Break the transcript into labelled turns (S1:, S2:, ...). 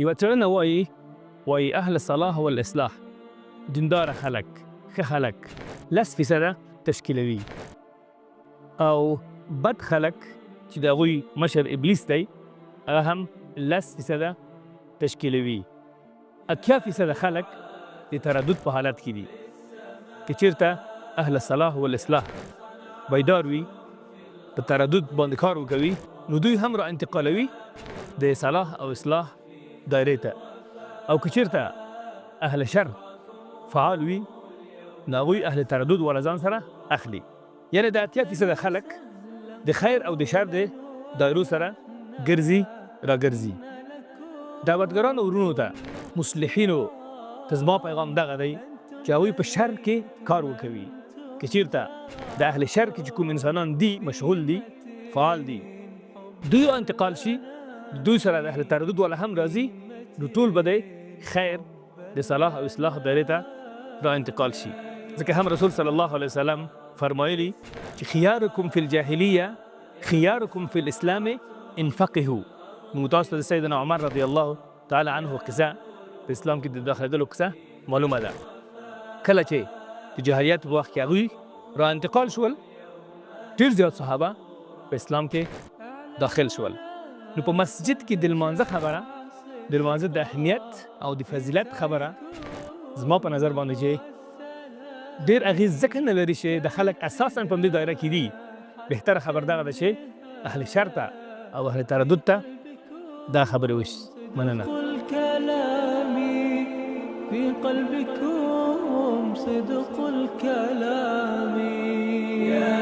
S1: یوه څېړنه وایي اهل صلاح والاصلاح دینداره خلک ښه خلک 10% تشکیلوي او بد خلک چې د هغوی مشر ابلیس دی هغه هم 10% تشکیلوي 80% خلک د تردد په حالت کې دي. که چېرته اهل صلاح والاصلاح بیدار وي په تردد باندې کار وکوي نو دوی هم را انتقالوي د صلاح او اصلاح دایرې ته، او که چېرته اهل شر فعال وي نو هغوی اهل تردد والا ځان سره اخلي. یعنې د 80% خلک د خیر او د شر د دایرو سره ګرځي راګرځي. دعوتګرانو ورونو ته مصلحینو ته زما پیغام دغه دی چې هغوی په شر کې کار وکوي. که چېرته د اهل شر کې چې کوم انسانان دي مشغول دي فعال دي دوی را انتقال شي، دوی سره د اهل تردد والا هم راځي، نو ټول به د خیر د صلاح او اصلاح دایرې ته را انتقال شي. ځکه هم رسول صلی الله علیه وسلم فرمایلی چې خیارکم فی الجاهلیه خیارکم فی الاسلام انفقهو. نو تاسو ته د سیدنا عمر رضی الله تعالی عنه قصه په اسلام کې د داخلېدلو قصه معلومه ده. کله چې د جاهلیت په وخت کې هغوی را انتقال شول ډېر زیات صحابه په اسلام کې داخل شول. نو په مسجد کې د لمانځه خبره د لمانځه د اهمیت او د فضیلت خبره زما په نظر باندې چې ډېر اغېز ځکه نه لري چې د خلک اساساً په همدې دایره کې دي. بهتره خبر دغه ده چې اهل شر ته او اهل تردد ته دا خبرې وشي. مننه.
S2: في قلبكم صدق الكلام يا